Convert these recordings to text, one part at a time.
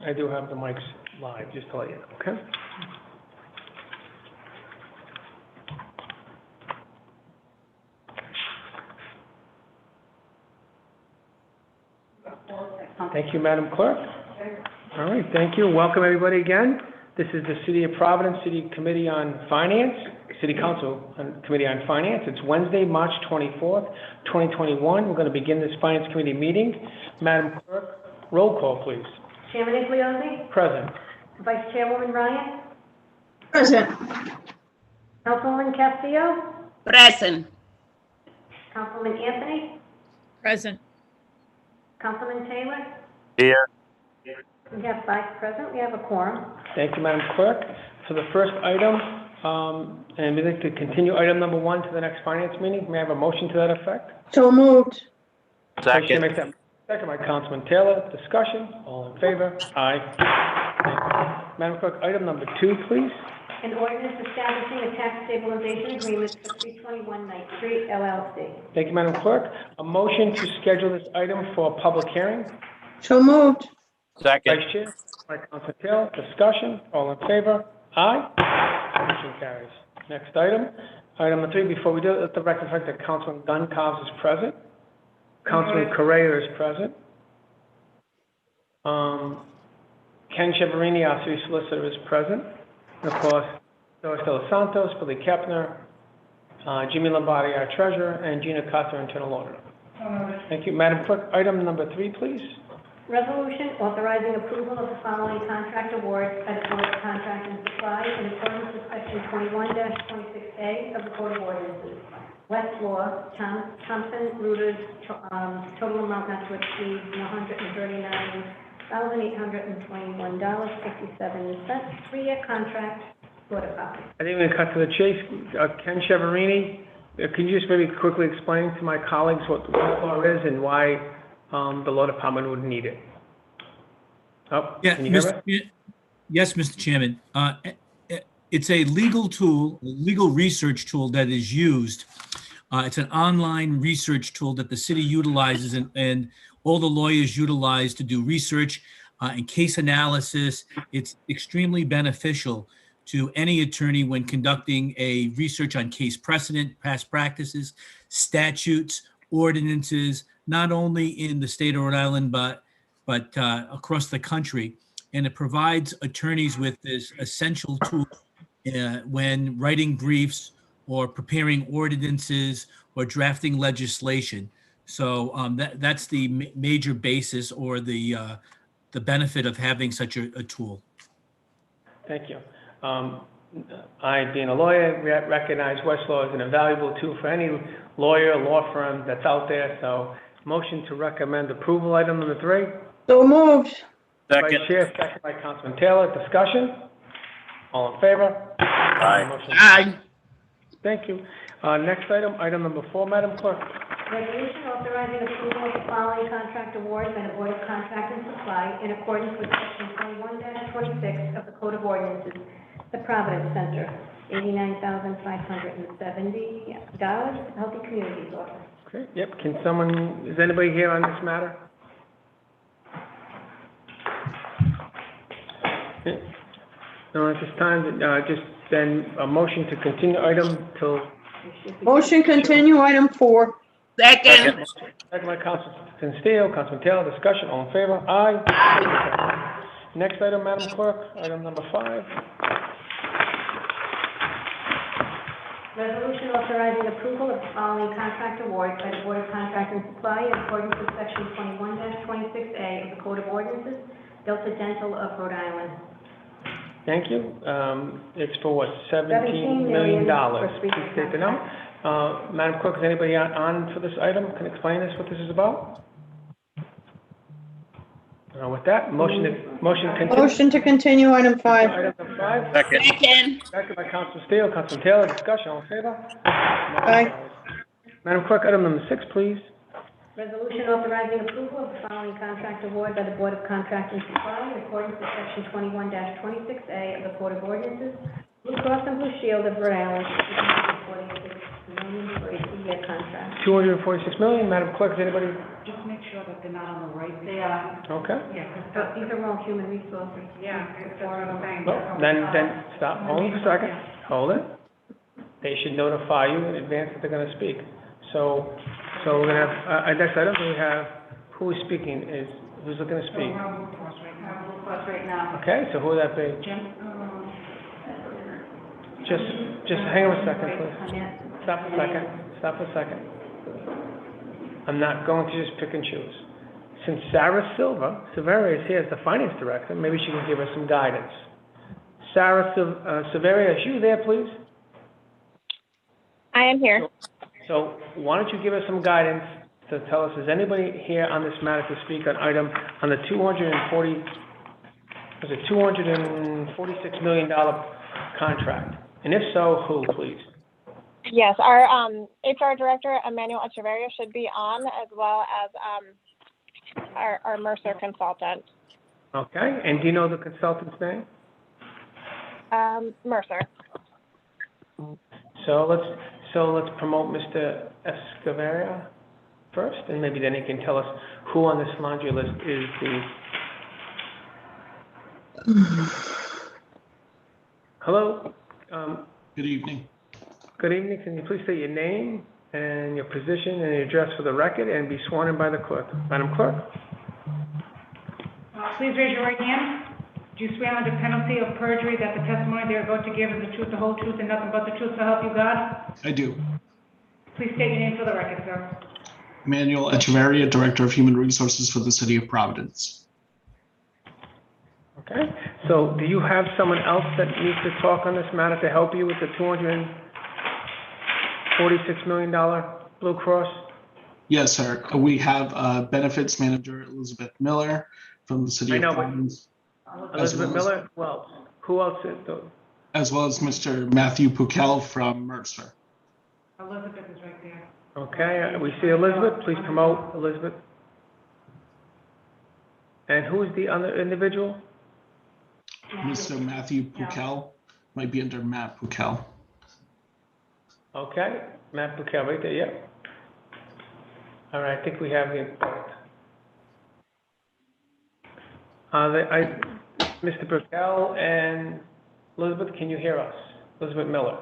I do have the mics live, just to let you know, okay? Thank you, Madam Clerk. All right, thank you. Welcome, everybody, again. This is the City of Providence City Committee on Finance, City Council Committee on Finance. It's Wednesday, March 24th, 2021. We're going to begin this Finance Committee meeting. Madam Clerk, roll call, please. Chairman Igliosi? Present. Vice Chairwoman Ryan? Present. Councilwoman Castillo? Present. Councilman Anthony? Present. Councilman Taylor? Here. We have 5 present. We have a quorum. Thank you, Madam Clerk. For the first item, and we'd like to continue item number 1 to the next Finance meeting. May I have a motion to that effect? So moved. Second. Second by Councilman Taylor. Discussion. All in favor? Aye. Thank you. Madam Clerk, item number 2, please. An ordinance establishing a tax stabilization agreement for 321 Knight Street, LLC. Thank you, Madam Clerk. A motion to schedule this item for a public hearing. So moved. Second. Vice Chair by Councilman Taylor. Discussion. All in favor? Aye. Motion carries. Next item. Item number 3. Before we do it, let the record reflect that Councilman Goncalves is present. Councilman Correa is present. Ken Cheverini, our city solicitor, is present. And of course, Doris De Los Santos, Billy Kepner, Jimmy Lombardi, our treasurer, and Gina Costa, internal auditor. Thank you. Madam Clerk, item number 3, please. Resolution authorizing approval of the following contract awards by the Board of Contract and Supply in accordance with Section 21-26A of the Code of Ordinances. Westlaw, Thompson Reuters, total amount not to exceed $139,821.57. 3-year contract, Board of Copies. I didn't even cut to the chase. Ken Cheverini, can you just maybe quickly explain to my colleagues what the law is and why the law department would need it? Oh, Yeah, can you hear me? Yes, Mr. Chairman. It's a legal tool, a legal research tool that is used. It's an online research tool that the city utilizes and all the lawyers utilize to do research and case analysis. It's extremely beneficial to any attorney when conducting a research on case precedent, past practices, statutes, ordinances, not only in the state of Rhode Island, but across the country. And it provides attorneys with this essential tool when writing briefs or preparing ordinances or drafting legislation. So that's the major basis or the benefit of having such a tool. Thank you. I, being a lawyer, recognize Westlaw as an invaluable tool for any lawyer, law firm that's out there. So, motion to recommend approval, item number 3. So moved. Second. Vice Chair, second by Councilman Taylor. Discussion? All in favor? Aye. Motion. Aye. Thank you. Next item, item number 4, Madam Clerk. Resolution authorizing approval of the following contract awards by the Board of Contract and Supply in accordance with Section 21-26 of the Code of Ordinances. The Providence Center, $89,570. Healthy Communities Office. Okay, yep. Is anybody here on this matter? Okay. No, at this time, just then a motion to continue item till. Motion continue item 4. Second. Second by Councilman Steele, Councilman Taylor. Discussion. All in favor? Aye. Next item, Madam Clerk, item number 5. Resolution authorizing approval of the following contract awards by the Board of Contract and Supply in accordance with Section 21-26A of the Code of Ordinances, Delta Dental of Rhode Island. Thank you. It's for what, $17 million? Please take the note. Madam Clerk, is anybody on for this item? Can explain this, what this is about? With that, motion to continue item 5. Item number 5. Second. Second by Councilman Steele, Councilman Taylor. Discussion. All in favor? Aye. Madam Clerk, item number 6, please. Resolution authorizing approval of the following contract award by the Board of Contract and Supply in accordance with Section 21-26A of the Code of Ordinances, Blue Cross and Blue Shield of Rhode Island, $246 million for a 3-year contract. $246 million. Madam Clerk, is anybody? Just make sure that but they're not on the right. They are, Okay. Yeah, but these are all human resources. yeah, that's what I'm saying. Well, then stop, hold it a second, hold it. They should notify you in advance that they're gonna speak. So we're gonna have, next item, we have, who is speaking, who's looking to speak? Blue Cross right now. Blue Cross right now. Okay, so who would that be? Jim? Just hang on a second, please. Annette. Stop a second. I'm not going to just pick and choose. Since Sarah Silveria is here as the finance director, maybe she can give us some guidance. Sarah Silveria, is you there, please? I am here. So why don't you give us some guidance to tell us, is anybody here on this matter to speak on the $246 million contract? And if so, who, please? Yes, our HR director, Emmanuel Echeverria, should be on, as well as our Mercer consultant, Okay, and do you know the consultant's name? Mercer. So let's promote Mr. Escoveria first, and maybe then he can tell us who on this laundry list is the... Hello? Good evening. Good evening. Can you please state your name and your position and your address for the record and be sworn in by the clerk? Madam Clerk? Please raise your right hand. Do you swear under penalty of perjury that the testimony they are about to give is the truth, the whole truth, and nothing but the truth, so help you God? I do. Please state your name for the record, sir. Emmanuel Echeverria, Director of Human Resources for the City of Providence. Okay. So do you have someone else that needs to talk on this matter to help you with the $246 million Blue Cross? Yes, sir. We have Benefits Manager Elizabeth Miller from the City of Providence. Elizabeth Miller? Well, who else is though? As well as Mr. Matthew Pukel from Mercer. Elizabeth is right there. Okay, we see Elizabeth. Please promote Elizabeth. And who is the other individual? Mr. Matthew Pukel might be under Matt Pukel. Okay, Matt Bukel right there, yeah. All right, I think we have the... Mr. Bukel and Elizabeth, can you hear us? Elizabeth Miller.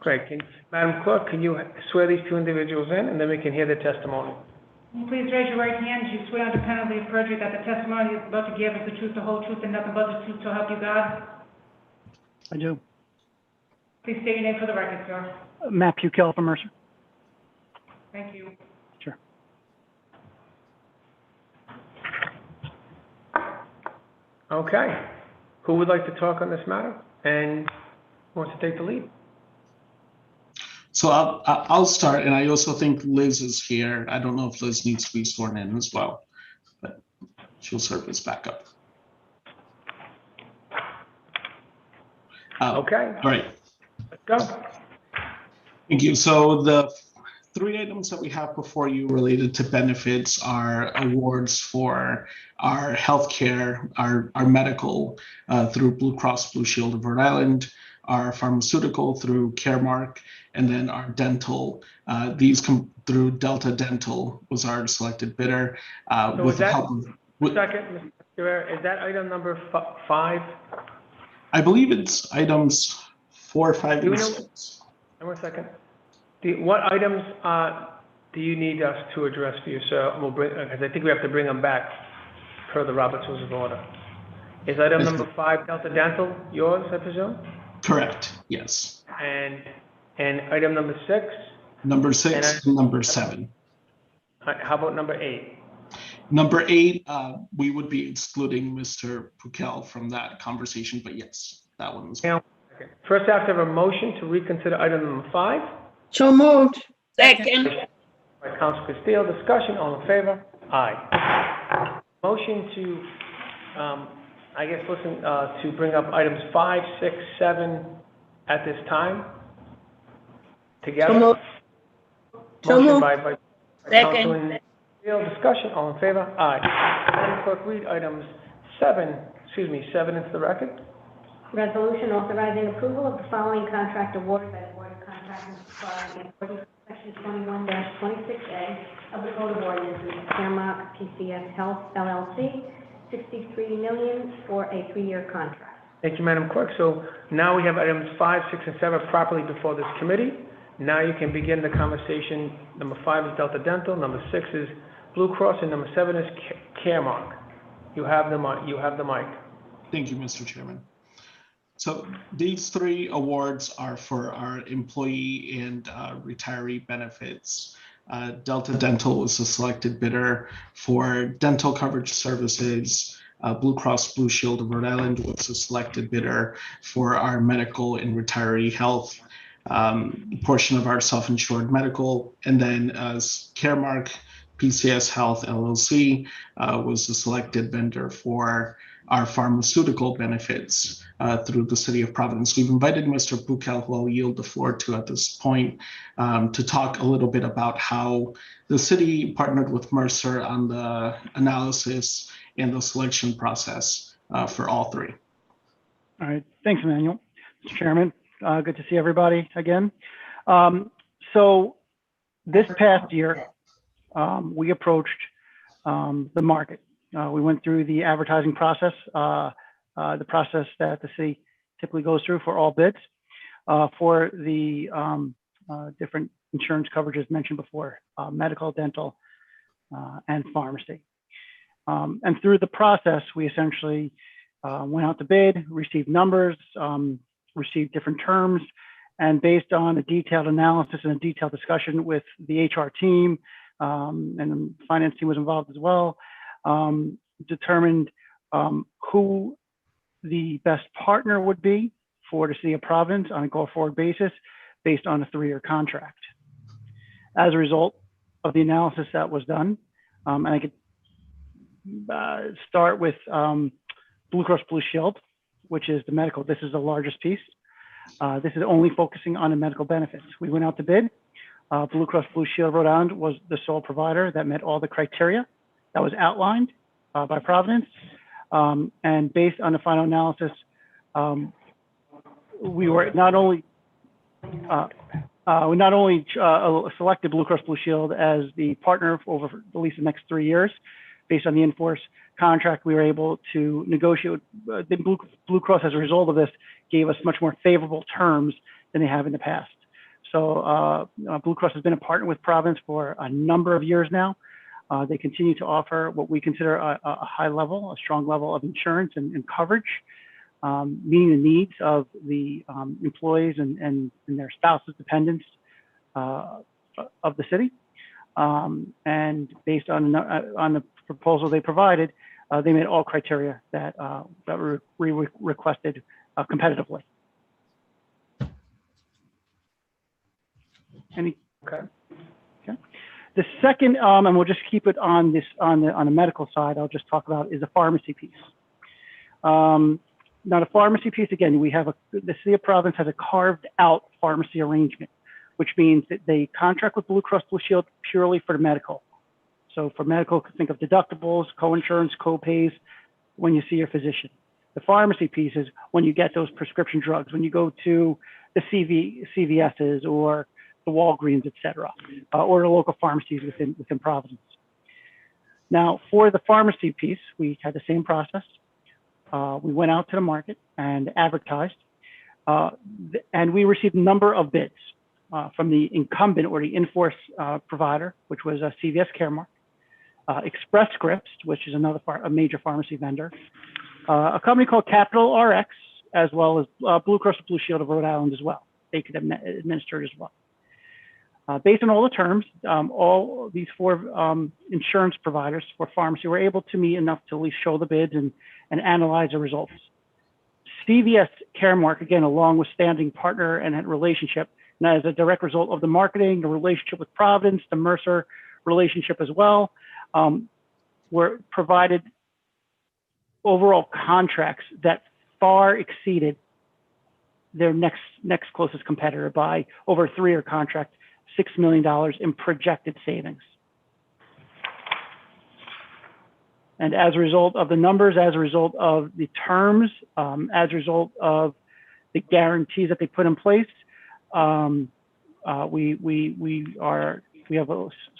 Great. Madam Clerk, can you swear these two individuals in, and then we can hear their testimony? Please raise your right hand. Do you swear under penalty of perjury that the testimony you're about to give is the truth, the whole truth, and nothing but the truth, so help you God? I do. Please state your name for the record, sir. Matt Pukel from Mercer. Thank you. Sure. Okay. Who would like to talk on this matter and wants to take the lead? So I'll start, and I also think Liz is here. I don't know if Liz needs to be sworn in as well, but she'll serve as backup. Okay. All right. Let's go. Thank you. So the three items that we have before you related to benefits are awards for our healthcare, our medical through Blue Cross Blue Shield of Rhode Island, our pharmaceutical through Caremark, and then our dental. These come through Delta Dental was our selected bidder. So with is the that, help of, second, Mr. Guerrero, is that item number 5? I believe it's items 4, 5, Do we and know- 6. One second. What items do you need us to address for you, sir? We'll bring, because I think we have to bring them back per the Robert's Rules of Order. Is item number 5 Delta Dental yours, I presume? Correct. Yes. And item number 6? Number 6 and number 7. How about number 8? Number 8, we would be excluding Mr. Pukel from that conversation, but yes, that one was. First, I have to have a motion to reconsider item number 5. So moved. Second. By Council Castillo, discussion, all in favor? Aye. Motion to, I guess, listen, to bring up items 5, 6, 7 at this time, together. So moved. So Motion moved. by Second. Councilman Castillo, discussion, all in favor? Aye. Madam Clerk, read items 7 into the record. Resolution authorizing approval of the following contract award by the Board of Contract and Supply in accordance with section 21-26A of the Code of Ordinances, Caremark PCS Health LLC, $63 million for a 3-year contract. Thank you, Madam Clerk. So now we have items 5, 6, and 7 properly before this committee. Now you can begin the conversation. Number 5 is Delta Dental, number 6 is Blue Cross, and number 7 is Caremark. You have the mic. Thank you, Mr. Chairman. So these 3 awards are for our employee and retiree benefits. Delta Dental was the selected bidder for dental coverage services. Blue Cross Blue Shield of Rhode Island was the selected bidder for our medical and retiree health portion of our self-insured medical. And then Caremark PCS Health LLC was the selected vendor for our pharmaceutical benefits through the City of Providence. We've invited Mr. Buchel, who I'll yield the floor to at this point, to talk a little bit about how the city partnered with Mercer on the analysis and the selection process for all 3. All right. Thanks, Emmanuel. Mr. Chairman, good to see everybody again. So this past year, we approached the market. We went through the advertising process, the process that the city typically goes through for all bids for the different insurance coverages mentioned before, medical, dental, and pharmacy. And through the process, we essentially went out to bid, received numbers, received different terms, and based on a detailed analysis and a detailed discussion with the HR team, and the finance team was involved as well, determined who the best partner would be for the City of Providence on a go-forward basis based on a 3-year contract. As a result of the analysis that was done, and I could start with Blue Cross Blue Shield, which is the medical. This is the largest piece. This is only focusing on the medical benefits. We went out to bid. Blue Cross Blue Shield Rhode Island was the sole provider that met all the criteria that was outlined by Providence. And based on the final analysis, we were not only selected Blue Cross Blue Shield as the partner for over at least the next 3 years. Based on the in-force contract, we were able to negotiate. The Blue Cross, as a result of this, gave us much more favorable terms than they have in the past. So Blue Cross has been a partner with Providence for a number of years now. They continue to offer what we consider a high level, a strong level of insurance and coverage, meeting the needs of the employees and their spouses, dependents of the city. And based on the proposal they provided, they met all criteria that we requested competitively. Any? Okay. Okay. The second, and we'll just keep it on this on the medical side. I'll just talk about is the pharmacy piece. Now, the pharmacy piece, again, the City of Providence has a carved out pharmacy arrangement, which means that they contract with Blue Cross Blue Shield purely for the medical. So for medical, think of deductibles, co-insurance, co-pays when you see your physician. The pharmacy piece is when you get those prescription drugs, when you go to the CVS's or the Walgreens, et cetera, or the local pharmacies within Providence. Now, for the pharmacy piece, we had the same process. We went out to the market and advertised, and we received a number of bids from the incumbent or the in-force provider, which was CVS Caremark, Express Scripts, which is a major pharmacy vendor, a company called Capital RX, as well as Blue Cross Blue Shield of Rhode Island as well. They could administer it as well. Based on all the terms, all these 4 insurance providers for pharmacy were able to meet enough to at least show the bids and analyze the results. CVS Caremark, again, a long-standing partner and relationship, and as a direct result of the marketing, the relationship with Providence, the Mercer relationship as well, were provided overall contracts that far exceeded their next closest competitor by over a 3-year contract, $6 million in projected savings. And as a result of the numbers, as a result of the terms, as a result of the guarantees that they put in place, we have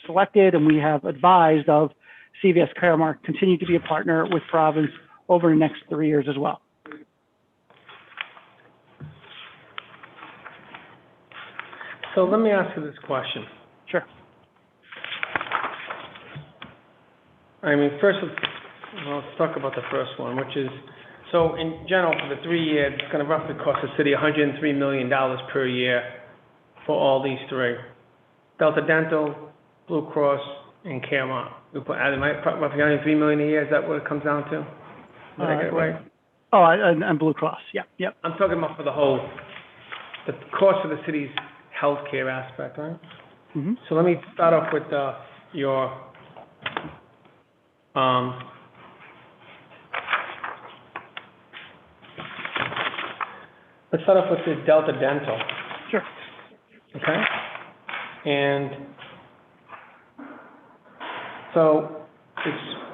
selected and we have advised of CVS Caremark continue to be a partner with Providence over the next 3 years as well. So let me ask you this question. Sure. I mean, first, let's talk about the first one, which is, so in general, for the 3 years, it's going to roughly cost the city $103 million per year for all these three. Delta Dental, Blue Cross, and Caremark. We put, roughly $103 million a year, is that what it comes down to? Did I get it right? Oh, and Blue Cross, yep. I'm talking about for the whole, the cost of the city's healthcare aspect, right? Mm-hmm. So let me start off with your let's start off with the Delta Dental. Sure. Okay. And so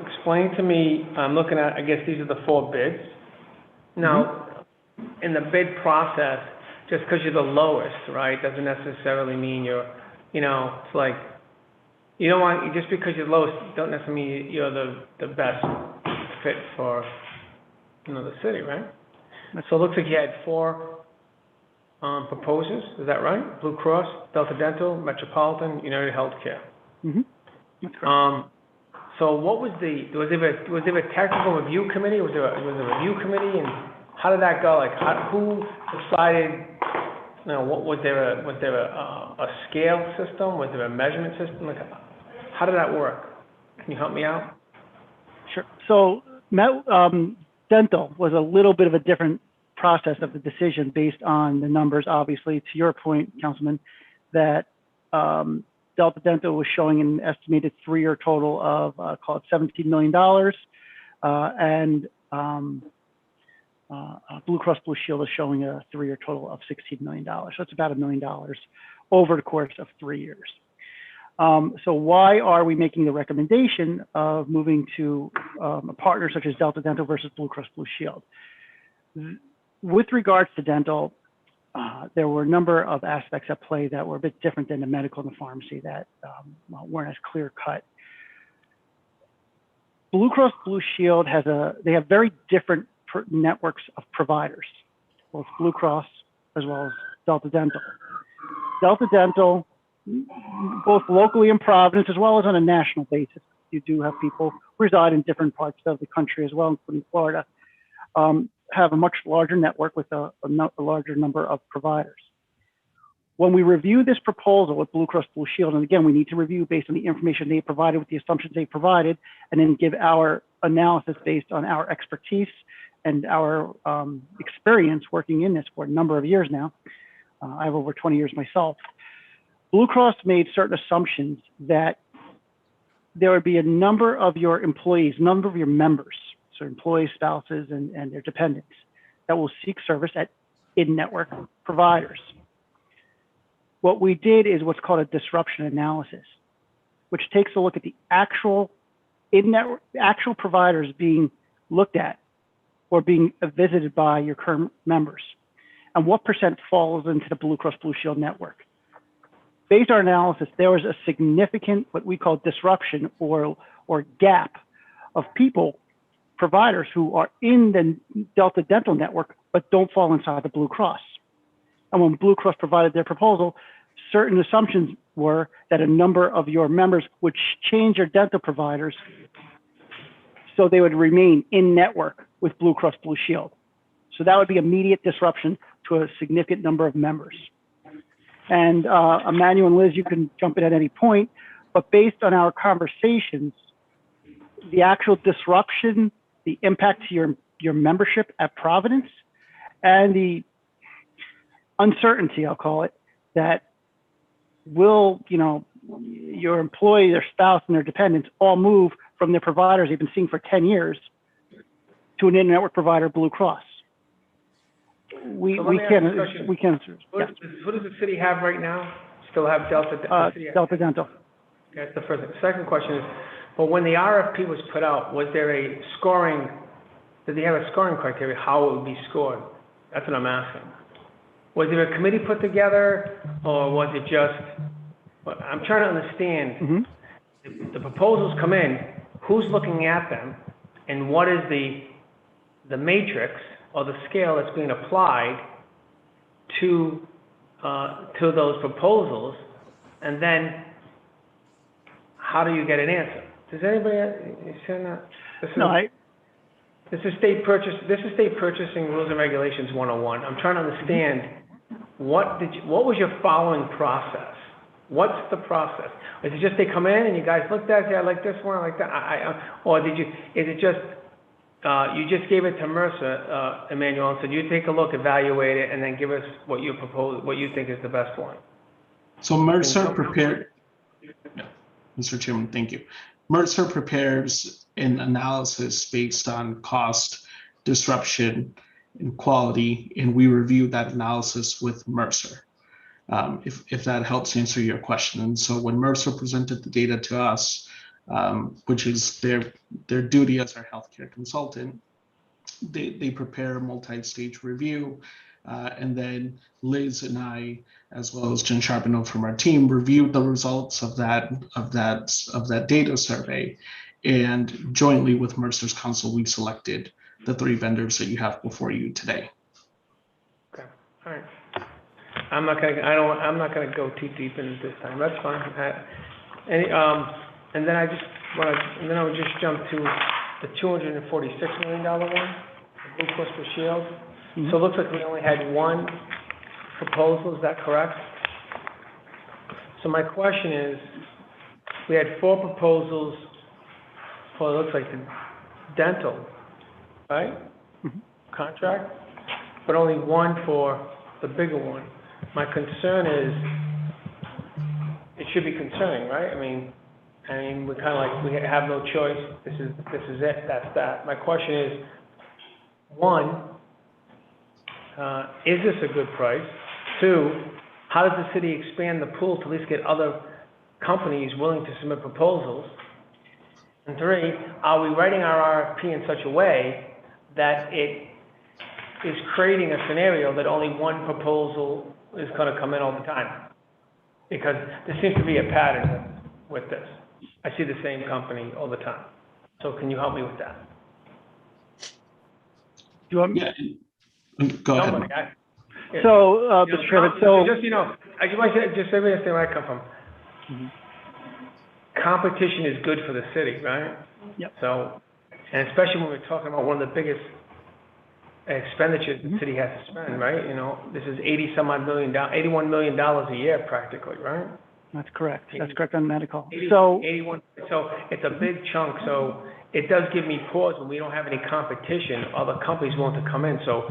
explain to me, I'm looking at, I guess these are the 4 bids. Now, in the bid process, just because you're the lowest, right, doesn't necessarily mean you're, it's like, you don't want, just because you're lowest, don't necessarily mean you're the best fit for, the city, right? So it looks like you had 4 proposers, is that right? Blue Cross, Delta Dental, Metropolitan, United Healthcare. Mm-hmm. That's correct. So what was was there a technical review committee? Was there a review committee, and how did that go? Like, who decided? Was there a scale system? Was there a measurement system? Like, how did that work? Can you help me out? Sure. So dental was a little bit of a different process of the decision based on the numbers. Obviously, to your point, Councilman, that Delta Dental was showing an estimated 3-year total of, call it $17 million, and Blue Cross Blue Shield is showing a 3-year total of $16 million. So it's about $1 million over the course of 3 years. So why are we making the recommendation of moving to a partner such as Delta Dental versus Blue Cross Blue Shield? With regards to dental, there were a number of aspects at play that were a bit different than the medical and the pharmacy that weren't as clear cut. Blue Cross Blue Shield they have very different networks of providers, both Blue Cross as well as Delta Dental. Delta Dental, both locally in Providence as well as on a national basis, you do have people who reside in different parts of the country as well, including Florida, have a much larger network with a larger number of providers. When we review this proposal with Blue Cross Blue Shield, and again, we need to review based on the information they provided with the assumptions they provided, and then give our analysis based on our expertise and our experience working in this for a number of years now. I have over 20 years myself. Blue Cross made certain assumptions that there would be a number of your employees, number of your members, so employees, spouses, and their dependents, that will seek service at in-network providers. What we did is what's called a disruption analysis, which takes a look at the actual in-network, actual providers being looked at or being visited by your current members, and what percent falls into the Blue Cross Blue Shield network. Based on our analysis, there was a significant, what we call disruption or gap of people, providers who are in the Delta Dental network, but don't fall inside the Blue Cross. And when Blue Cross provided their proposal, certain assumptions were that a number of your members would change their dental providers so they would remain in network with Blue Cross Blue Shield. So that would be immediate disruption to a significant number of members. And Emmanuel and Liz, you can jump in at any point, but based on our conversations, the actual disruption, the impact to your membership at Providence, and the uncertainty, I'll call it, that will, your employee, their spouse, and their dependents all move from their providers they've been seeing for 10 years to an in-network provider, Blue Cross. We can't. What does the city have right now? Still have Delta Dental. Okay, that's the first thing. The second question is, but when the RFP was put out, was there a scoring? Did they have a scoring criteria? How it would be scored? That's what I'm asking. Was there a committee put together, or was it just, I'm trying to understand, the proposals come in, who's looking at them, and what is the matrix or the scale that's being applied to those proposals, and then how do you get an answer? Does anybody, This is state purchasing rules and regulations 101. I'm trying to understand, what was your following process? What's the process? Is it just they come in and you guys looked at it, I like this one, I like that, or is it just, you just gave it to Mercer, Emmanuel, and said, you take a look, evaluate it, and then give us what you propose, what you think is the best one? So Mercer prepared, Mr. Chairman, thank you. Mercer prepares an analysis based on cost, disruption, and quality, and we review that analysis with Mercer, if that helps answer your question. And so when Mercer presented the data to us, which is their duty as our healthcare consultant, they prepare a multi-stage review, and then Liz and I, as well as Jen Charbonneau from our team, reviewed the results of that data survey, and jointly with Mercer's counsel, we selected the 3 vendors that you have before you today. Okay, all right. I'm not gonna go too deep into this time. That's fine. And then I would just jump to the $246 million one, the Blue Cross Blue Shield. So it looks like we only had 1 proposal, is that correct? So my question is, we had 4 proposals for, it looks like, the dental, right? Contract, but only 1 for the bigger one. My concern is, it should be concerning, right? I mean, we kind of like, we have no choice. This is it, that's that. My question is, 1, is this a good price? 2, how does the city expand the pool to at least get other companies willing to submit proposals? And 3, are we writing our RFP in such a way that it is creating a scenario that only 1 proposal is going to come in all the time? Because there seems to be a pattern with this. I see the same company all the time. So can you help me with that? Do you want me? Yeah, go ahead. So, Mr. Chairman, so. Just, I just want to just everybody understand where I come from. Competition is good for the city, right? Yep. So, and especially when we're talking about one of the biggest expenditures the city has to spend, right? This is $81 million a year practically, right? That's correct. That's correct on medical. 81, so it's a big chunk. So it does give me pause when we don't have any competition, other companies willing to come in. So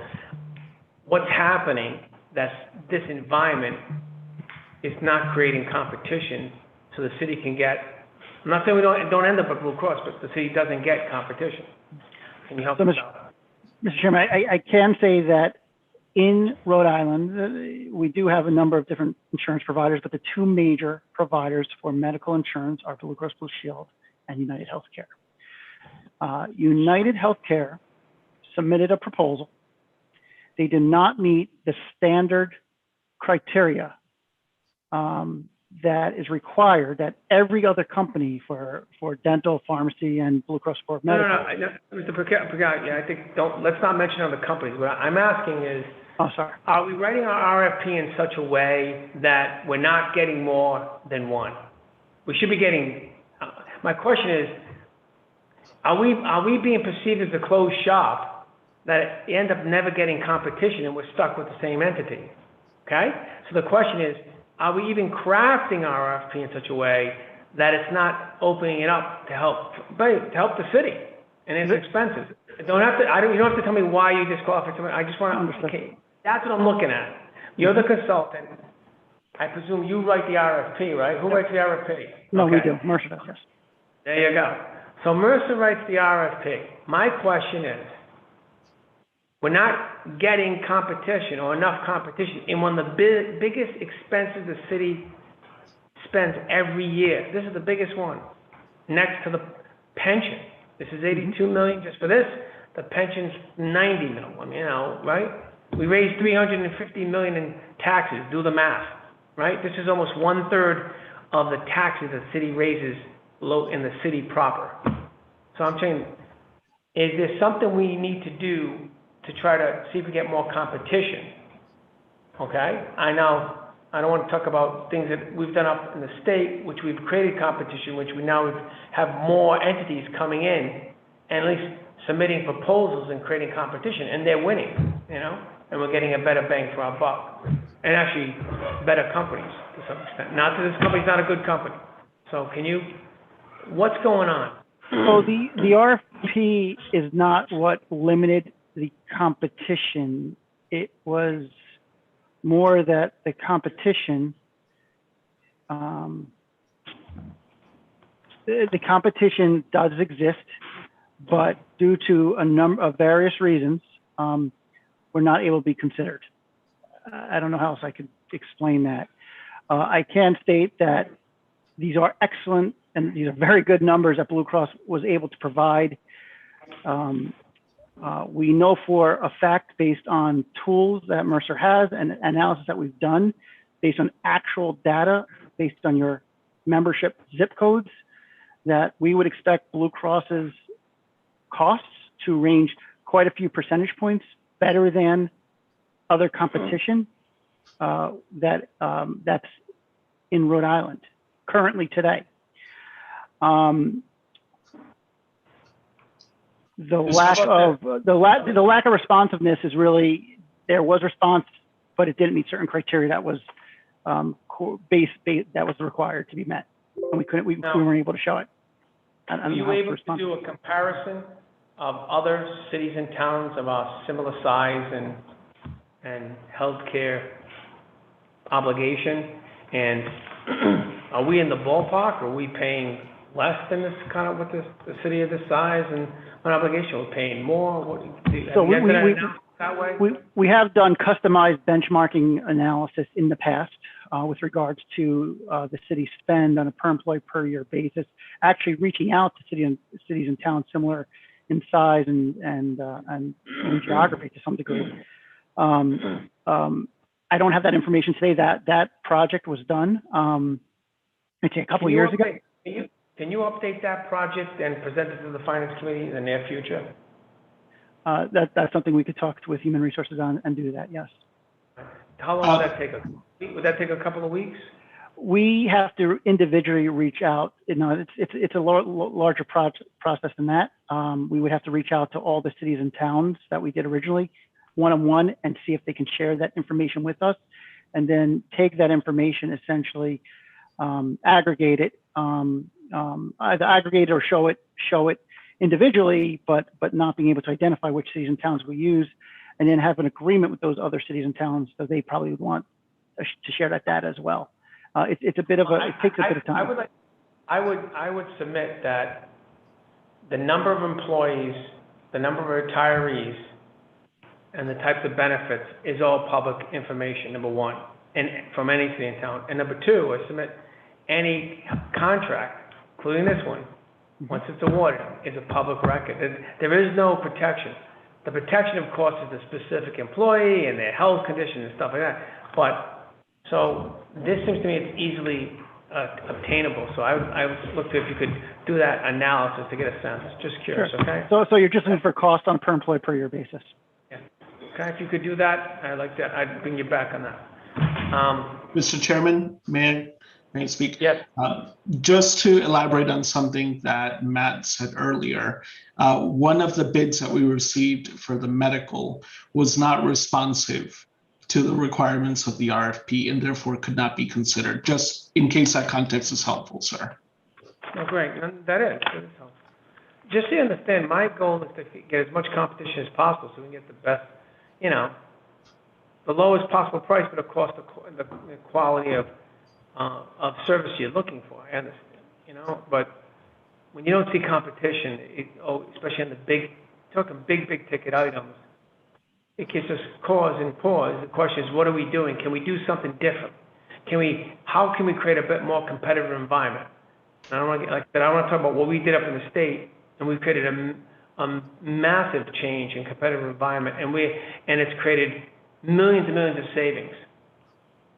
what's happening, that's this environment is not creating competition so the city can get, I'm not saying we don't end up at Blue Cross, but the city doesn't get competition. Can you help us out? Mr. Chairman, I can say that in Rhode Island, we do have a number of different insurance providers, but the 2 major providers for medical insurance are Blue Cross Blue Shield and United Healthcare. United Healthcare submitted a proposal. They did not meet the standard criteria that is required that every other company for dental, pharmacy, and Blue Cross for medical. No, Mr. Pagano, yeah, I think let's not mention other companies. What I'm asking is, are we writing our RFP in such a way that we're not getting more than 1? We should be getting. My question is, are we being perceived as a closed shop that end up never getting competition and we're stuck with the same entity? Okay. So the question is, are we even crafting our RFP in such a way that it's not opening it up to help the city and its expenses? You don't have to tell me why you disqualified someone. I just want to understand. Okay, that's what I'm looking at. You're the consultant. I presume you write the RFP, right? Who writes the RFP? No, we do. Mercer does, yes. There you go. So Mercer writes the RFP. My question is, we're not getting competition or enough competition in one of the biggest expenses the city spends every year. This is the biggest one, next to the pension. This is $82 million just for this. The pension's $90 million, right? We raised 350 million in taxes, do the math, right? This is almost 1/3 of the taxes the city raises in the city proper. So I'm saying, is there something we need to do to try to see if we get more competition? Okay, I know, I don't want to talk about things that we've done up in the state, which we've created competition, which we now have more entities coming in and at least submitting proposals and creating competition, and they're winning, you know, and we're getting a better bang for our buck, and actually better companies to some extent. Not that this company's not a good company. So what's going on? So the RFP is not what limited the competition. It was more that the competition, the competition does exist, but due to a number of various reasons, we're not able to be considered. I don't know how else I could explain that. I can state that these are excellent and these are very good numbers that Blue Cross was able to provide. We know for a fact, based on tools that Mercer has and analysis that we've done, based on actual data, based on your membership zip codes, that we would expect Blue Cross's costs to range quite a few percentage points better than other competition that's in Rhode Island currently today. The lack of responsiveness is really, there was response, but it didn't meet certain criteria that was that was required to be met, and we weren't able to show it. Are you able to do a comparison of other cities and towns of a similar size and healthcare obligation? And are we in the ballpark? Are we paying less than this kind of, with the city of this size and an obligation? We're paying more? So we have done customized benchmarking analysis in the past with regards to the city's spend on a per employee per year basis, actually reaching out to cities and towns similar in size and geography to some degree. I don't have that information today. That project was done, I'd say a couple of years ago. Can you update that project and present it to the Finance Committee in the near future? That's something we could talk with Human Resources on and do that, yes. How long would that take? Would that take a couple of weeks? We have to individually reach out. You know, it's a larger process than that. We would have to reach out to all the cities and towns that we did originally, one-on-one, and see if they can share that information with us, and then take that information, essentially aggregate it, either aggregate or show it individually, but not being able to identify which cities and towns we use, and then have an agreement with those other cities and towns that they probably would want to share that data as well. It's a bit of it takes a bit of time. I would submit that the number of employees, the number of retirees, and the types of benefits is all public information, number one, and from any city and town. And number two, I submit any contract, including this one, once it's awarded, is a public record. There is no protection. The protection, of course, is the specific employee and their health condition and stuff like that. But, so this seems to me it's easily obtainable. So I would look to if you could do that analysis to get a sense. Just curious, Sure. okay? So you're just looking for cost on per employee per year basis. Yeah. Okay, if you could do that, I'd bring you back on that. Mr. Chairman, may I speak? Yes. Just to elaborate on something that Matt said earlier, one of the bids that we received for the medical was not responsive to the requirements of the RFP and therefore could not be considered, just in case that context is helpful, sir. Oh, great. That is helpful. Just so you understand, my goal is to get as much competition as possible so we can get the best, you know, the lowest possible price, but of course the quality of service you're looking for. I understand, you know, but when you don't see competition, especially on the talking big ticket items, it gives us cause and pause. The question is, what are we doing? Can we do something different? How can we create a bit more competitive environment? And I don't want to talk about what we did up in the state, and we've created a massive change in competitive environment, and it's created millions and millions of savings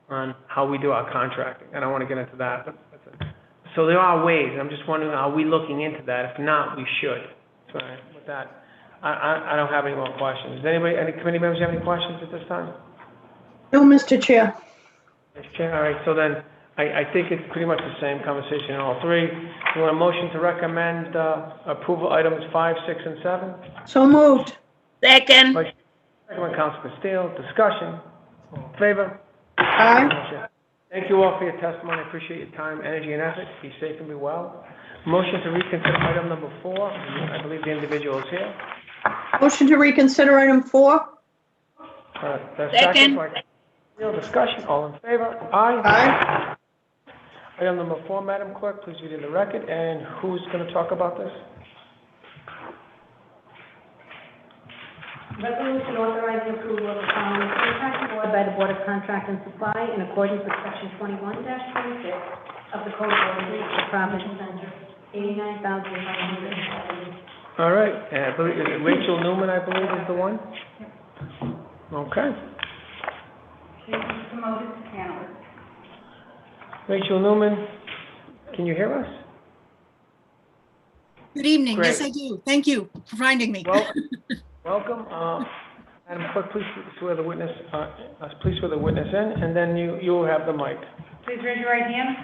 on how we do our contracting. I don't want to get into that, but so there are ways. I'm just wondering, are we looking into that? If not, we should. So with that, I don't have any more questions. Does anybody, any committee members have any questions at this time? No, Mr. Chair. Mr. Chair, all right, so then I think it's pretty much the same conversation in all three. You want a motion to recommend approval items 5, 6, and 7? So moved. Second. Second by Council Castillo. Discussion. All in favor? Aye. Thank you all for your testimony. I appreciate your time, energy, and effort. Be safe and be well. Motion to reconsider item number 4. I believe the individual is here. Motion to reconsider item 4. The Second. by Castillo. Discussion. All in favor? Aye. Aye. Item number 4, Madam Clerk, please read in the record. And who's going to talk about this? Resolution authorizing approval of the following contract award by the Board of Contract and Supply in accordance with Section 21-26 of the Code of Ordinances of Providence Center, $89,170. All right. I believe Rachel Newman, I believe, is the one. Okay. Promoted panelist. Rachel Newman, can you hear us? Good evening. Great. Yes, I do. Thank you for finding me. Welcome. Madam Clerk, please swear the witness in, and then you will have the mic. Please raise your right hand.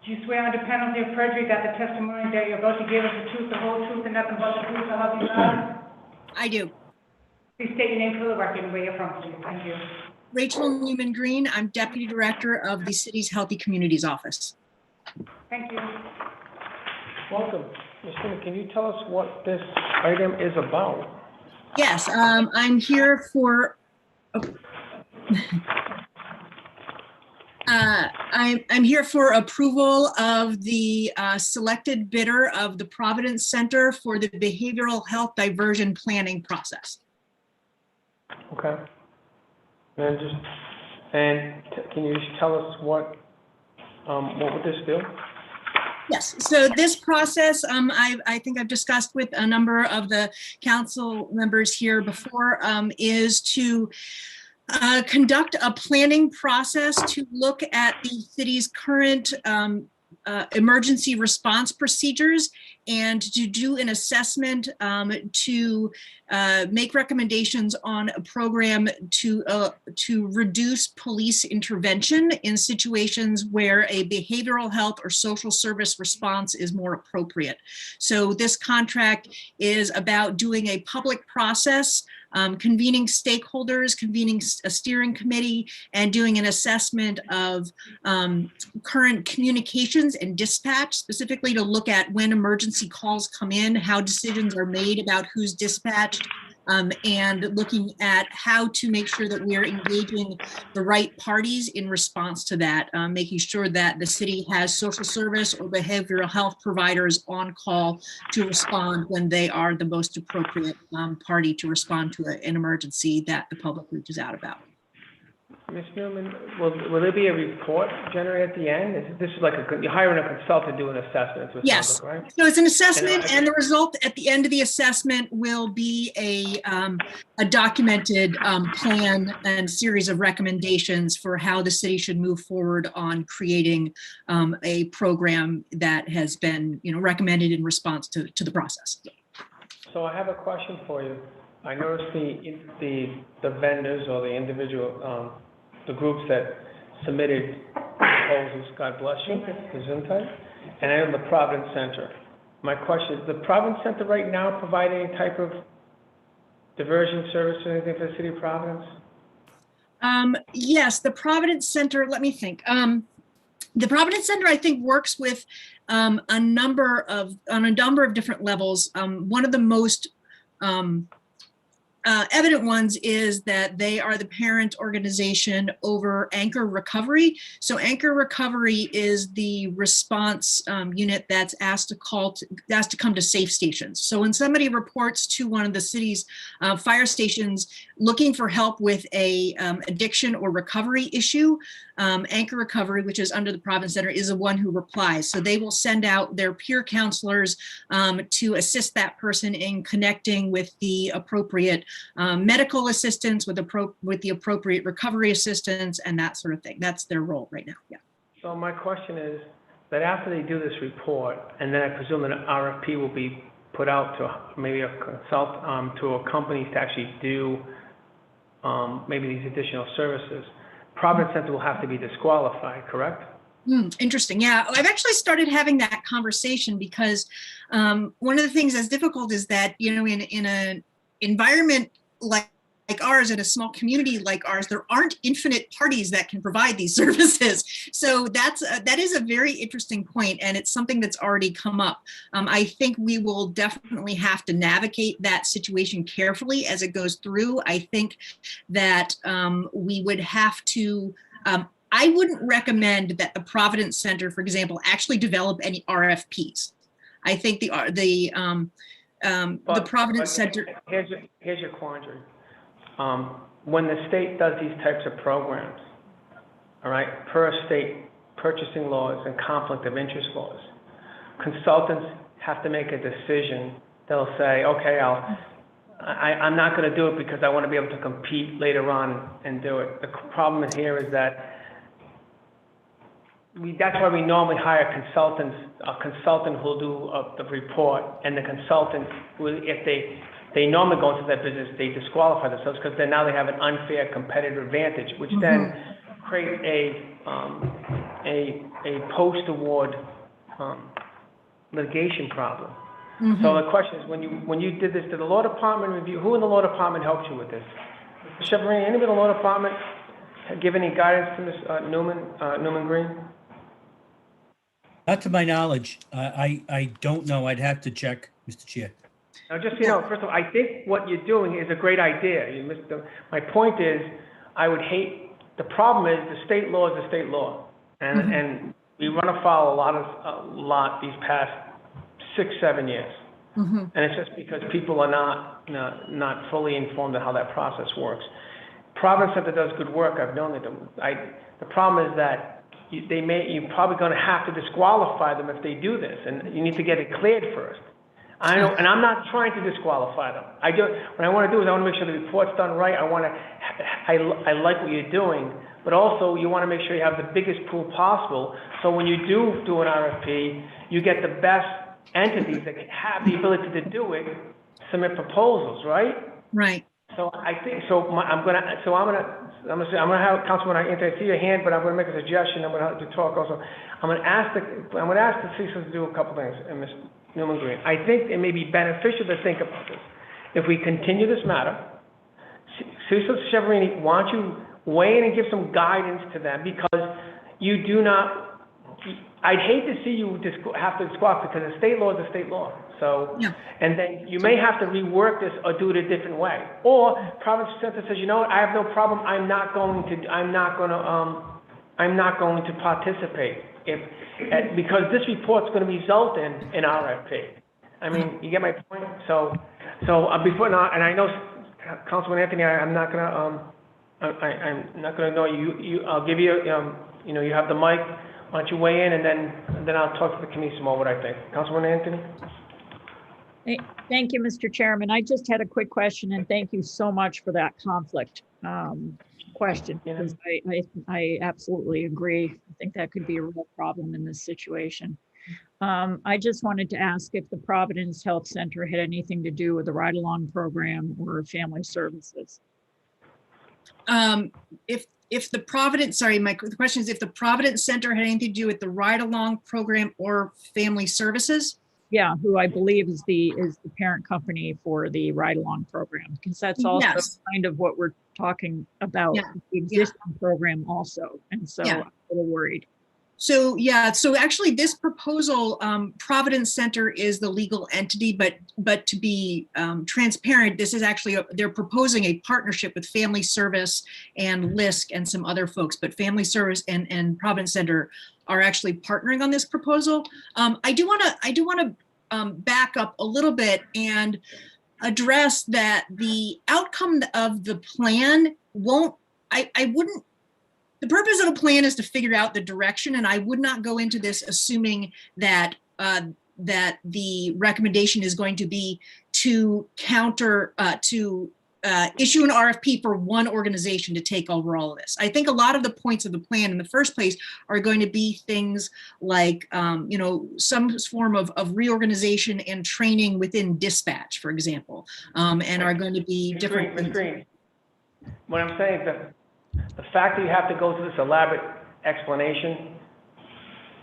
Do you swear under penalty of perjury that the testimony that you're about to give is the truth, the whole truth, and nothing but the truth, so help you God? I do. Please state your name for the record and where you're from, please. Thank you. Rachel Newman Green. I'm Deputy Director of the city's Healthy Communities Office. Thank you. Welcome. Ms. Newman, can you tell us what this item is about? Yes, I'm here for I'm here for approval of the selected bidder of the Providence Center for the Behavioral Health Diversion Planning Process. Okay. And can you just tell us what would this do? Yes, so this process, I think I've discussed with a number of the council members here before, is to conduct a planning process to look at the city's current emergency response procedures and to do an assessment to make recommendations on a program to reduce police intervention in situations where a behavioral health or social service response is more appropriate. So this contract is about doing a public process, convening stakeholders, convening a steering committee, and doing an assessment of current communications and dispatch, specifically to look at when emergency calls come in, how decisions are made about who's dispatched, and looking at how to make sure that we're engaging the right parties in response to that, making sure that the city has social service or behavioral health providers on call to respond when they are the most appropriate party to respond to an emergency that the public reaches out about. Ms. Newman, will there be a report generated at the end? This is like you're hiring a consultant to do an assessment. Yes. Like, right? So it's an assessment, and the result at the end of the assessment will be a documented plan and series of recommendations for how the city should move forward on creating a program that has been, recommended in response to the process. So I have a question for you. I noticed the vendors or the individual, the groups that submitted proposals, God bless you, Gesundheit, and I am the Providence Center. My question is, the Providence Center right now provide any type of diversion service or anything for the city of Providence? Yes, the Providence Center, let me think. The Providence Center, I think, works with on a number of different levels. One of the most evident ones is that they are the parent organization over Anchor Recovery. So Anchor Recovery is the response unit that's asked to come to safe stations. So when somebody reports to one of the city's fire stations looking for help with a addiction or recovery issue, Anchor Recovery, which is under the Providence Center, is the one who replies. So they will send out their peer counselors to assist that person in connecting with the appropriate medical assistance, with the appropriate recovery assistance, and that sort of thing. That's their role right now. Yeah. So my question is that after they do this report, and then I presume an RFP will be put out to maybe a to a company to actually do maybe these additional services, Providence Center will have to be disqualified, correct? Interesting. Yeah, I've actually started having that conversation because one of the things that's difficult is that, you know, in an environment like ours, in a small community like ours, there aren't infinite parties that can provide these services. So that is a very interesting point, and it's something that's already come up. I think we will definitely have to navigate that situation carefully as it goes through. I think that we would have to. I wouldn't recommend that the Providence Center, for example, actually develop any RFPs. I think the Providence Center. Here's your quandary. When the state does these types of programs, all right, per state purchasing laws and conflict of interest laws, consultants have to make a decision. They'll say, okay, I'm not going to do it because I want to be able to compete later on and do it. The problem here is that that's why we normally hire consultants, a consultant who'll do the report, and the consultant will, if they normally go into that business, they disqualify themselves because then now they have an unfair competitive advantage, which then creates a post-award litigation problem. So the question is, when you did this, did the law department review? Who in the law department helped you with this? Mr. Chevron, anybody in the law department give any guidance to Ms. Newman Green? Not to my knowledge. I don't know. I'd have to check, Mr. Chair. Now, just so you know, first of all, I think what you're doing is a great idea. My point is, I would hate, the problem is the state law is the state law. And we run afoul a lot these past 6-7 years. And it's just because people are not fully informed of how that process works. Providence Center does good work. I've known it. The problem is that you're probably going to have to disqualify them if they do this, and you need to get it cleared first. I know, and I'm not trying to disqualify them. What I want to do is I want to make sure the report's done right. I like what you're doing, but also you want to make sure you have the biggest pool possible. So when you do an RFP, you get the best entities that have the ability to do it, submit proposals, right? Right. So I think I'm gonna have Councilman Anthony, I see your hand, but I'm gonna make a suggestion. I'm gonna have to talk also. I'm gonna ask the citizens to do a couple things, and Ms. Newman Green. I think it may be beneficial to think about this. If we continue this matter, Cecil Cheverini, why don't you weigh in and give some guidance to them, because you do not. I'd hate to see you have to disqualify, because the state law is the state law. So, and then you may have to rework this or do it a different way. Or Providence Center says, you know what, I have no problem. I'm not going to participate because this report's going to result in an RFP. I mean, you get my point. So before now, and I know Councilman Anthony, I'm not going to know you. I'll give you, you have the mic. Why don't you weigh in, and then I'll talk to the committee some more what I think. Councilman Anthony? Thank you, Mr. Chairman. I just had a quick question, and thank you so much for that conflict question, because I absolutely agree. I think that could be a real problem in this situation. I just wanted to ask if the Providence Health Center had anything to do with the ride-along program or family services. If the Providence, the question is if the Providence Center had anything to do with the ride-along program or family services? Yeah, who I believe is the parent company for the ride-along program, because that's also kind of what we're talking about, the existing program also. And so I'm a little worried. So actually this proposal, Providence Center is the legal entity, but to be transparent, this is actually, they're proposing a partnership with Family Service and LISC and some other folks, but Family Service and Providence Center are actually partnering on this proposal. I do want to back up a little bit and address that the outcome of the plan won't, the purpose of a plan is to figure out the direction, and I would not go into this assuming that that the recommendation is going to be to issue an RFP for one organization to take over all of this. I think a lot of the points of the plan in the first place are going to be things like, you know, some form of reorganization and training within dispatch, for example, and are going to be different Ms. things. Green, what I'm saying is that the fact that you have to go through this elaborate explanation,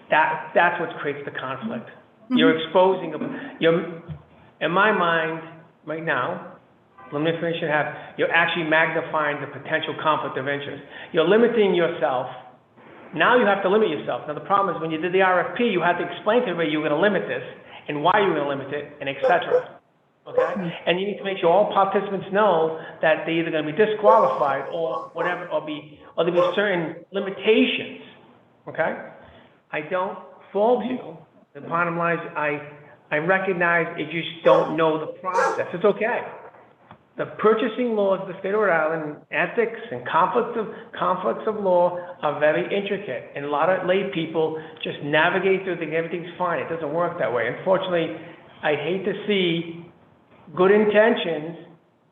that's what creates the conflict. You're exposing, in my mind, right now, let me finish it half, you're actually magnifying the potential conflict of interest. You're limiting yourself. Now you have to limit yourself. Now the problem is when you did the RFP, you had to explain to everybody you were going to limit this and why you were going to limit it and et cetera. Okay? And you need to make sure all participants know that they're either going to be disqualified or whatever, or there'll be certain limitations. Okay? I don't fault you. The bottom line is I recognize if you just don't know the process. It's okay. The purchasing laws of the state of Rhode Island, ethics and conflicts of law are very intricate. And a lot of lay people just navigate through thinking everything's fine. It doesn't work that way. Unfortunately, I hate to see good intentions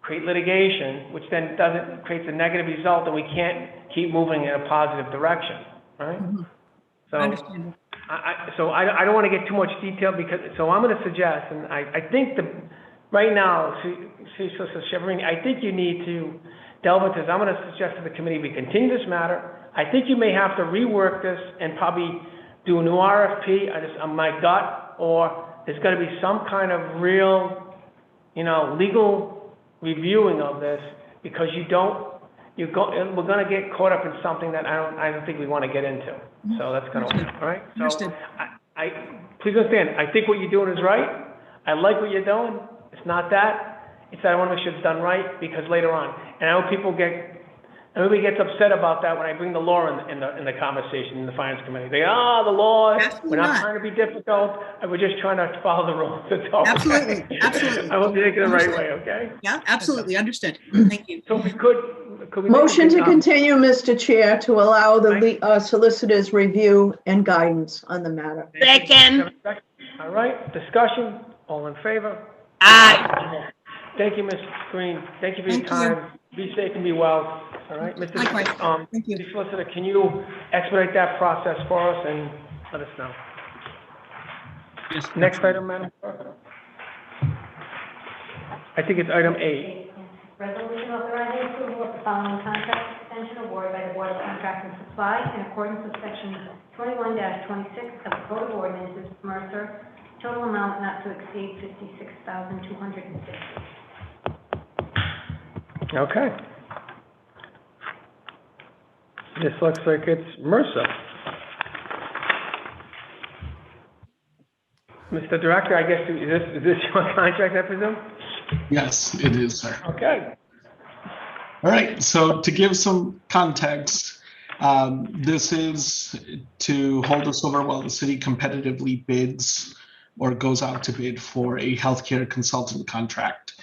create litigation, which then creates a negative result, and we can't keep moving in a positive direction, right? So, I don't want to get too much detail so I'm going to suggest, and I think right now, I think you need to delve into this. I'm going to suggest to the committee we continue this matter. I think you may have to rework this and probably do a new RFP on my gut, or there's going to be some kind of real, legal reviewing of this, because we're going to get caught up in something that I don't think we want to get into. So that's going to, all right? So please understand, I think what you're doing is right. I like what you're doing. It's not that. It's that I want to make sure it's done right, because later on, and I know everybody gets upset about that when I bring the law in the conversation in the finance committee. They, the law, we're not trying to be difficult, and we're just trying to follow the rules. That's all. Absolutely. I hope you take it the right way, okay? Yeah, absolutely. Understood. Thank you. So if we could we Motion to continue, Mr. Chair, to allow the solicitor's review and guidance on the matter. Second. All right, discussion, all in favor? Aye. Thank you, Ms. Green. Thank you for your time. Be safe and be well. All right, Mr. Likewise. Thank you. Mr. Solicitor, can you expedite that process for us and let us know? Yes. Next item, Madam Clerk. I think it's item 8. Resolution authorizing approval of the following contract extension award by the Board of Contract and Supply in accordance with section 21-26 of the Code of Ordinances, Mercer. Total amount not to exceed $56,250. Okay. This looks like it's Mercer. Mr. Director, I guess, is this your contract, I presume? Yes, it is, sir. Okay. All right, so to give some context, this is to hold us over while the city competitively bids or goes out to bid for a healthcare consultant contract.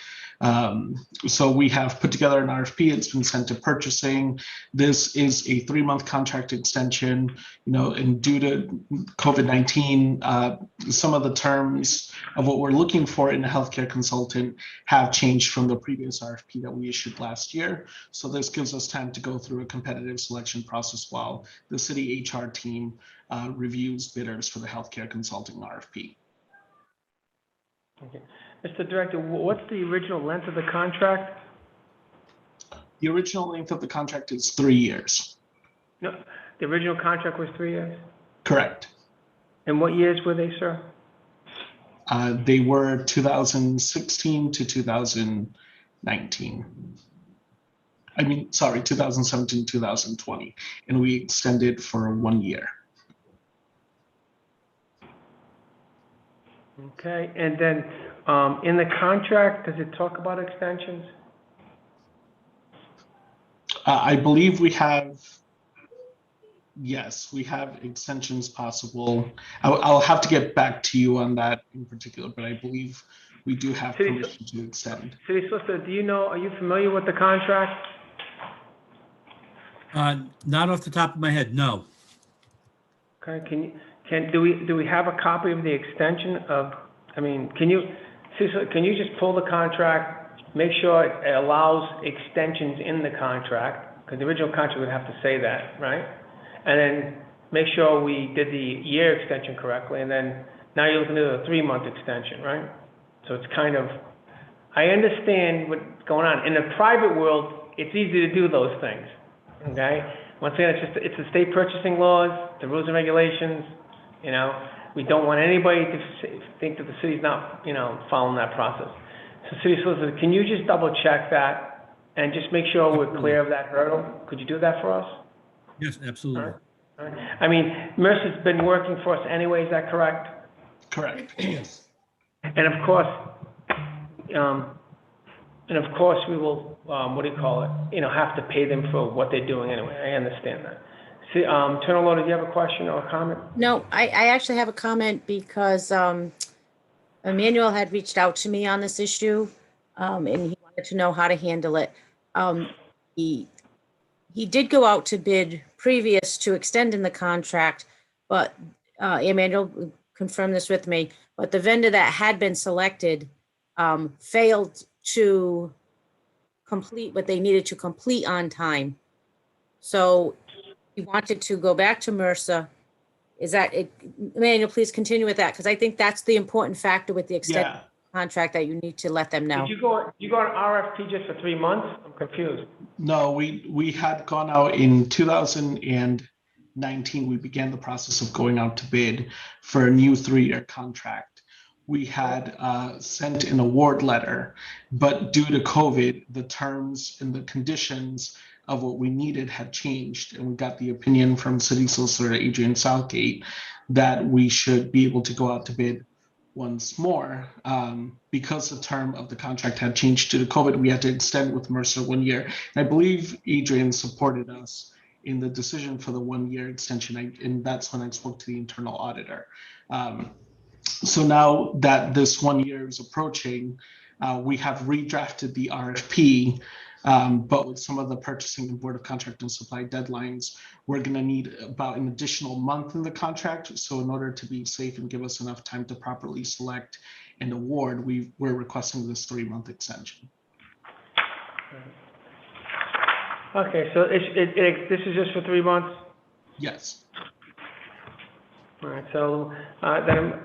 So we have put together an RFP. It's been sent to purchasing. This is a 3-month contract extension, and due to COVID-19, some of the terms of what we're looking for in a healthcare consultant have changed from the previous RFP that we issued last year. So this gives us time to go through a competitive selection process while the city HR team reviews bidders for the healthcare consulting RFP. Okay. Mr. Director, what's the original length of the contract? The original length of the contract is 3 years. No, the original contract was 3 years? Correct. And what years were they, sir? They were 2016 to 2019. 2017, 2020. And we extended for 1 year. Okay, and then in the contract, does it talk about extensions? I believe we have, yes, we have extensions possible. I'll have to get back to you on that in particular, but I believe we do have permission to extend. City Solicitor, are you familiar with the contract? Not off the top of my head, no. Okay, do we have a copy of the extension of, I mean, can you just pull the contract, make sure it allows extensions in the contract, because the original contract would have to say that, right? And then make sure we did the year extension correctly, and then now you're looking at a 3-month extension, right? So it's kind of, I understand what's going on. In the private world, it's easy to do those things, okay? Once again, it's the state purchasing laws, the rules and regulations, you know. We don't want anybody to think that the city's not, you know, following that process. So city solicitor, can you just double check that and just make sure we're clear of that hurdle? Could you do that for us? Yes, absolutely. All right. I mean, Mercer's been working for us anyway, is that correct? Correct. Yes. And of course, we will, what do you call it? You know, have to pay them for what they're doing anyway. I understand that. See, Attorney Law, do you have a question or a comment? No, I actually have a comment because Emmanuel had reached out to me on this issue, and he wanted to know how to handle it. He did go out to bid previous to extending the contract, but Emmanuel confirmed this with me, but the vendor that had been selected failed to complete what they needed to complete on time. So he wanted to go back to Mercer. Is that it? Emmanuel, please continue with that, because I think that's the important factor with the extended contract that you need to let them know. Did you go on RFP just for 3 months? I'm confused. No, we had gone out in 2019. We began the process of going out to bid for a new 3-year contract. We had sent an award letter, but due to COVID, the terms and the conditions of what we needed had changed, and we got the opinion from City Solicitor Adrian Southgate that we should be able to go out to bid once more. Because the term of the contract had changed due to COVID, we had to extend with Mercer 1 year. And I believe Adrian supported us in the decision for the 1-year extension, and that's when I spoke to the internal auditor. So now that this 1 year is approaching, we have redrafted the RFP, but with some of the purchasing and Board of Contract and Supply deadlines, we're going to need about an additional month in the contract. So in order to be safe and give us enough time to properly select and award, we're requesting this 3-month extension. Okay, so this is just for 3 months? Yes. All right, so then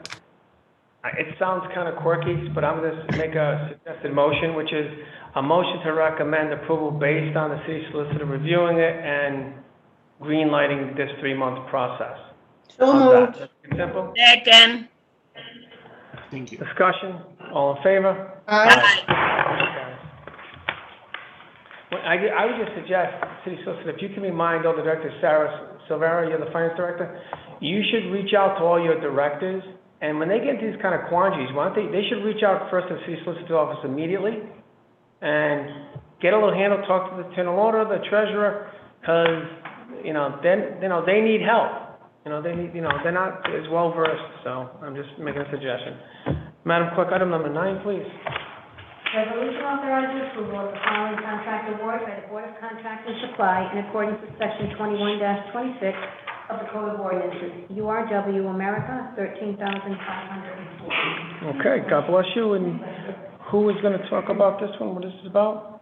it sounds kind of quirky, but I'm going to make a suggested motion, which is a motion to recommend approval based on the city solicitor reviewing it and green-lighting this 3-month process. So How's moved. that? Simple? Second. Thank you. Discussion? All in favor? Aye. Okay. Well, I would just suggest, city solicitor, if you can remind all the directors, Sarah Silvera, you're the finance director, you should reach out to all your directors, and when they get these kind of quandaries, why don't they should reach out first to the city solicitor's office immediately and get a little handle, talk to the general auditor, the treasurer, because, they need help. They're not as well versed, so I'm just making a suggestion. Madam Clerk, item number 9, please. Resolution authorizing approval of the following contract award by the Board of Contract and Supply in accordance with Section 21-26 of the Code of Ordinances, URW America, 13,504. Okay, God bless you. And who is going to talk about this one, what this is about?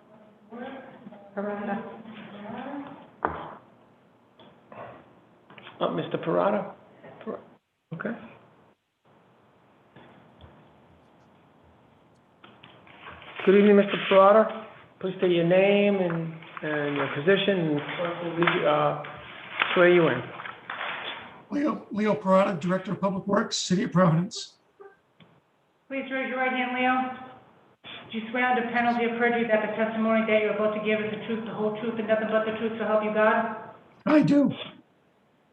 Parada. Mr. Parada? Okay. Good evening, Mr. Parada. Please state your name and your position, and swear you in. Leo Parada, Director of Public Works, City of Providence. Please raise your right hand, Leo. Do you swear under penalty of perjury that the testimony that you're about to give is the truth, the whole truth, and nothing but the truth, so help you God? I do.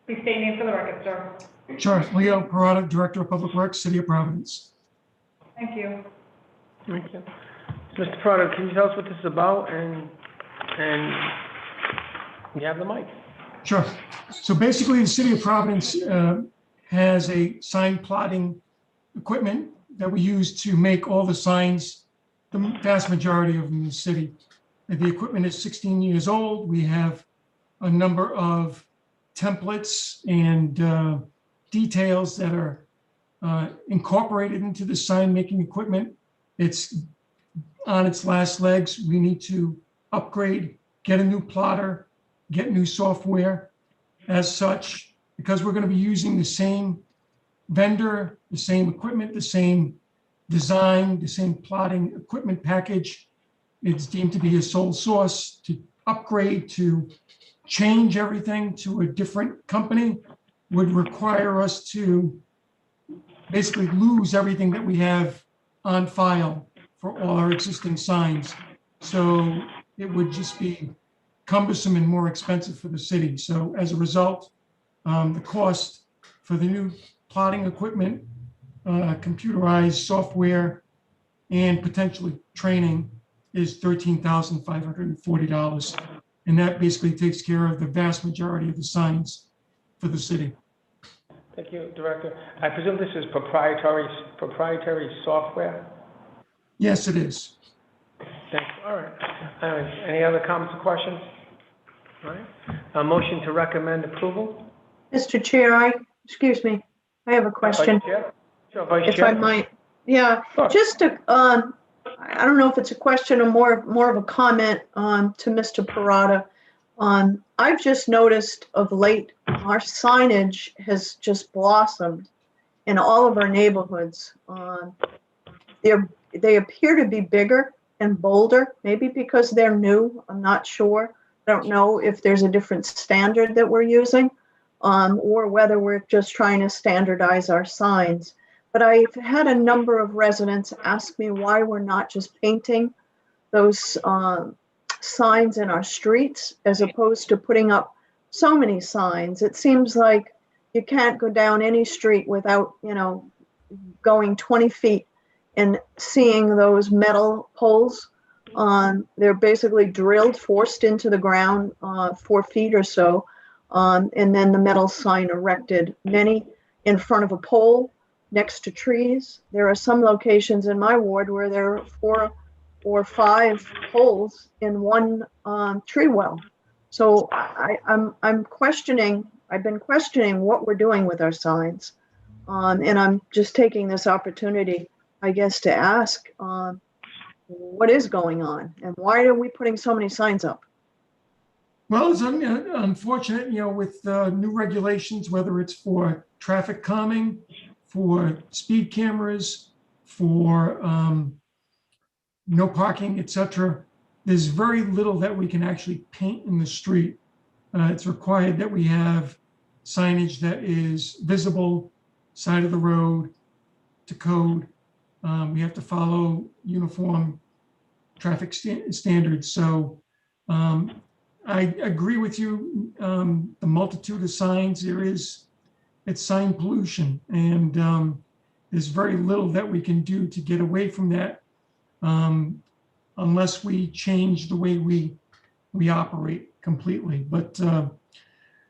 Please state your name for the record, sir. Sure. Leo Parada, Director of Public Works, City of Providence. Thank you. Thank you. Mr. Parada, can you tell us what this is about? And you have the mic. Sure. So basically, the City of Providence has a sign plotting equipment that we use to make all the signs, the vast majority of them in the city. And the equipment is 16 years old. We have a number of templates and details that are incorporated into the sign making equipment. It's on its last legs. We need to upgrade, get a new plotter, get new software. As such, because we're going to be using the same vendor, the same equipment, the same design, the same plotting equipment package, it's deemed to be a sole source. To upgrade, to change everything to a different company would require us to basically lose everything that we have on file for all our existing signs. So it would just be cumbersome and more expensive for the city. So as a result, the cost for the new plotting equipment, computerized software, and potentially training is $13,540. And that basically takes care of the vast majority of the signs for the city. Thank you, Director. I presume this is proprietary software? Yes, it is. Thanks. All right. Any other comments or questions? All right. A motion to recommend approval? Mr. Chair, excuse me, I have a question. Vice Chair? Sure, Vice If Chair. I might. Yeah, Sure. just to, I don't know if it's a question or more of a comment to Mr. Parada. I've just noticed of late, our signage has just blossomed in all of our neighborhoods. They appear to be bigger and bolder, maybe because they're new. I'm not sure. I don't know if there's a different standard that we're using, or whether we're just trying to standardize our signs. But I've had a number of residents ask me why we're not just painting those signs in our streets as opposed to putting up so many signs. It seems like you can't go down any street without, going 20 feet and seeing those metal poles. They're basically drilled, forced into the ground 4 feet or so, and then the metal sign erected, many in front of a pole next to trees. There are some locations in my ward where there are 4 or 5 poles in one tree well. So I'm questioning, I've been questioning what we're doing with our signs. And I'm just taking this opportunity, I guess, to ask what is going on and why are we putting so many signs up? Well, it's unfortunate, with new regulations, whether it's for traffic calming, for speed cameras, for no parking, etc. There's very little that we can actually paint in the street. It's required that we have signage that is visible, side of the road, to code. We have to follow uniform traffic standards. So I agree with you. The multitude of signs it's sign pollution, and there's very little that we can do to get away from that unless we change the way we operate completely. But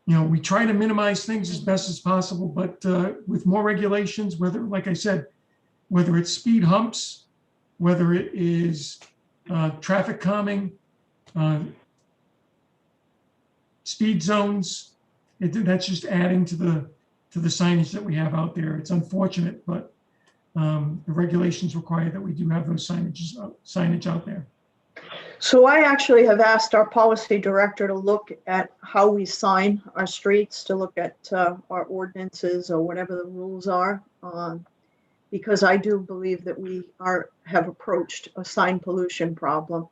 we try to minimize things as best as possible, but with more regulations, like I said, whether it's speed humps, whether it is traffic calming, speed zones, that's just adding to the signage that we have out there. It's unfortunate, but the regulations require that we do have those signage out there. So I actually have asked our policy director to look at how we sign our streets, to look at our ordinances or whatever the rules are, because I do believe that we have approached a sign pollution problem.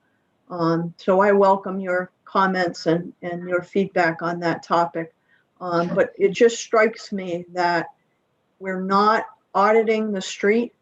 So I welcome your comments and your feedback on that topic. But it just strikes me that we're not auditing the street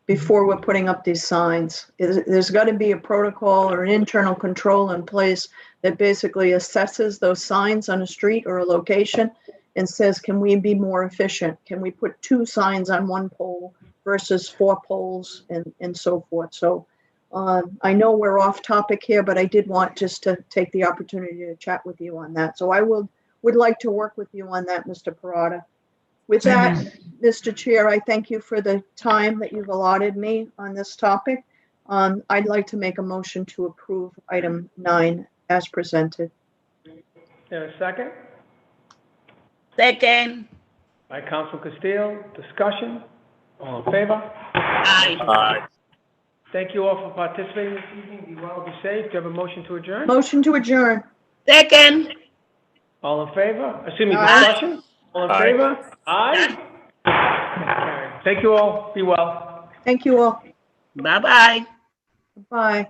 before we're putting up these signs. There's got to be a protocol or an internal control in place that basically assesses those signs on a street or a location and says, can we be more efficient? Can we put 2 signs on one pole versus 4 poles and so forth? So I know we're off topic here, but I did want just to take the opportunity to chat with you on that. So I would like to work with you on that, Mr. Parada. With that, Mr. Chair, I thank you for the time that you've allotted me on this topic. I'd like to make a motion to approve item 9 as presented. There a second? Second. By Council Castillo. Discussion? All in favor? Aye. Thank you all for participating this evening. Be well, be safe. Do you have a motion to adjourn? Motion to adjourn. Second. All in favor? Excuse me, Aye. discussion? All in favor? Aye? Carried. Thank you all. Be well. Thank you all. Bye-bye. Bye.